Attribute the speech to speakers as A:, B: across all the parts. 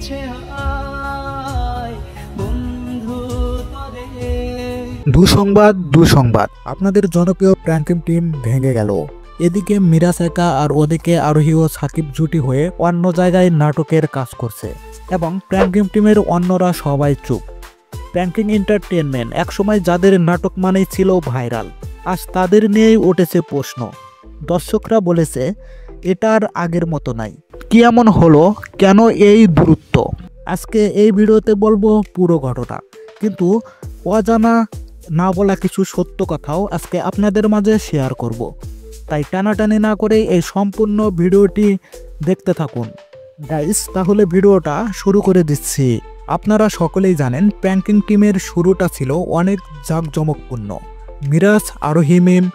A: পিছে আয় বন্ধু তরে।
B: দুঃসংবাদ আপনাদের জনপ্রিয় প্র্যাঙ্কিং টিম ভেঙে গেল। এদিকে মিরাজ একা আর ওদিকে আরোহী ও সাকিব জুটি হয়ে অন্য জায়গায় নাটকের কাজ করছে এবং প্র্যাঙ্কিং টিমের অন্যরা সবাই চুপ। প্র্যাঙ্কিং এন্টারটেনমেন্ট একসময় যাদের নাটক মানেই ছিল ভাইরাল, আজ তাদের নিয়েই উঠেছে প্রশ্ন। দর্শকরা বলেছে এটা আর আগের মতো নাই। কি এমন হলো, কেন এই দূরত্ব? আজকে এই ভিডিওতে বলবো পুরো ঘটনা, কিন্তু অজানা না বলা কিছু সত্য কথাও আজকে আপনাদের মাঝে শেয়ার করব। তাই টানাটানি না করে এই সম্পূর্ণ ভিডিওটি দেখতে থাকুন গাইস। তাহলে ভিডিওটা শুরু করে দিচ্ছি। আপনারা সকলেই জানেন প্র্যাঙ্কিং টিমের শুরুটা ছিল অনেক জাঁকজমকপূর্ণ। মিরাজ, আরোহী মিম,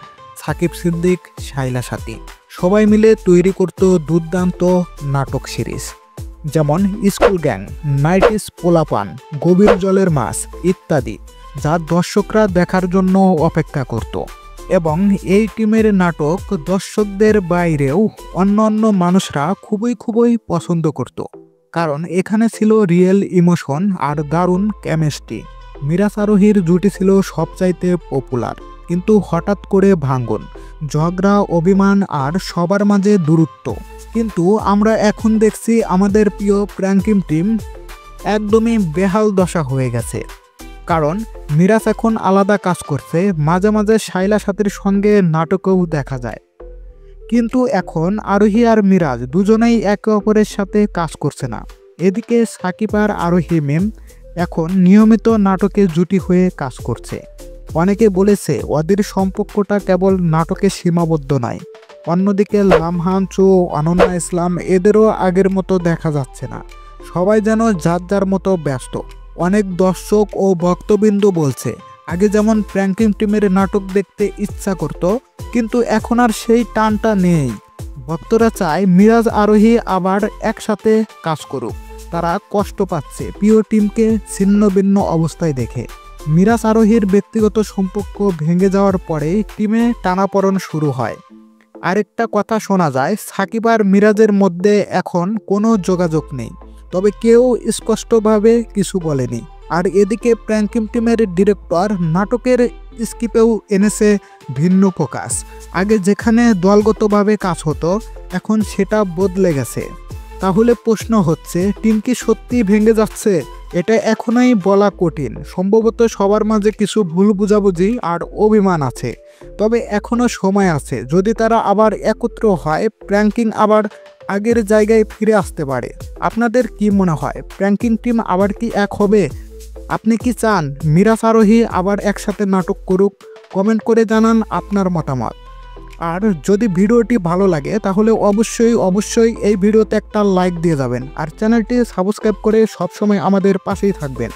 B: সাকিব সিদ্দিক, শাইলা সাথী সবাই মিলে তৈরি করত দুর্দান্ত নাটক সিরিজ, যেমন স্কুল গ্যাং, নাইটিস পোলাপান, গভীর জলের মাছ ইত্যাদি, যা দর্শকরা দেখার জন্য অপেক্ষা করত। এবং এই টিমের নাটক দর্শকদের বাইরেও অন্যান্য মানুষরা খুবই পছন্দ করত, কারণ এখানে ছিল রিয়েল ইমোশন আর দারুণ কেমিস্ট্রি। মিরাজ আরোহীর জুটি ছিল সবচাইতে পপুলার, কিন্তু হঠাৎ করে ভাঙন, ঝগড়া, অভিমান আর সবার মাঝে দূরত্ব। কিন্তু আমরা এখন দেখছি আমাদের প্রিয় প্র্যাঙ্কিং টিম একদমই বেহাল দশা হয়ে গেছে, কারণ মিরাজ এখন আলাদা কাজ করছে, মাঝে মাঝে শাইলা সাথীর সঙ্গে নাটকেও দেখা যায়। কিন্তু এখন আরোহী আর মিরাজ দুজনেই একে অপরের সাথে কাজ করছে না। এদিকে সাকিব আর আরোহী মিম এখন নিয়মিত নাটকে জুটি হয়ে কাজ করছে। অনেকে বলেছে ওদের সম্পর্কটা কেবল নাটকে সীমাবদ্ধ নয়। অন্যদিকে লামহান চো, অনন্যা ইসলাম এদেরও আগের মতো দেখা যাচ্ছে না। সবাই যেন যার যার মতো ব্যস্ত। অনেক দর্শক ও ভক্তবৃন্দ বলছে আগে যেমন প্র্যাঙ্কিং টিমের নাটক দেখতে ইচ্ছা করত, কিন্তু এখন আর সেই টানটা নেই। ভক্তরা চায় মিরাজ আরোহী আবার একসাথে কাজ করুক। তারা কষ্ট পাচ্ছে প্রিয় টিমকে ছিন্ন ভিন্ন অবস্থায় দেখে। মিরাজ আরোহীর ব্যক্তিগত সম্পর্ক ভেঙে যাওয়ার পরেই টিমে টানাপড়েন শুরু হয়। আরেকটা কথা শোনা যায় সাকিব আর মিরাজের মধ্যে এখন কোনো যোগাযোগ নেই, তবে কেউ স্পষ্টভাবে কিছু বলেনি। আর এদিকে প্র্যাঙ্কিং টিমের ডিরেক্টর নাটকের স্ক্রিপ্টেও এনেছে ভিন্ন ফোকাস। আগে যেখানে দলগতভাবে কাজ হতো, এখন সেটা বদলে গেছে। তাহলে প্রশ্ন হচ্ছে, টিম কি সত্যি ভেঙে যাচ্ছে? এটা এখনই বলা কঠিন। সম্ভবত সবার মাঝে কিছু ভুল বুঝাবুঝি আর অভিমান আছে, তবে এখনও সময় আছে। যদি তারা আবার একত্র হয়, প্র্যাঙ্কিং আবার আগের জায়গায় ফিরে আসতে পারে। আপনাদের কি মনে হয়, প্র্যাঙ্কিং টিম আবার কি এক হবে? আপনি কি চান মিরাজ আরোহী আবার একসাথে নাটক করুক? কমেন্ট করে জানান আপনার মতামত। আর যদি ভিডিওটি ভালো লাগে তাহলে অবশ্যই এই ভিডিওতে একটা লাইক দিয়ে যাবেন, আর চ্যানেলটি সাবস্ক্রাইব করে সবসময় আমাদের পাশেই থাকবেন।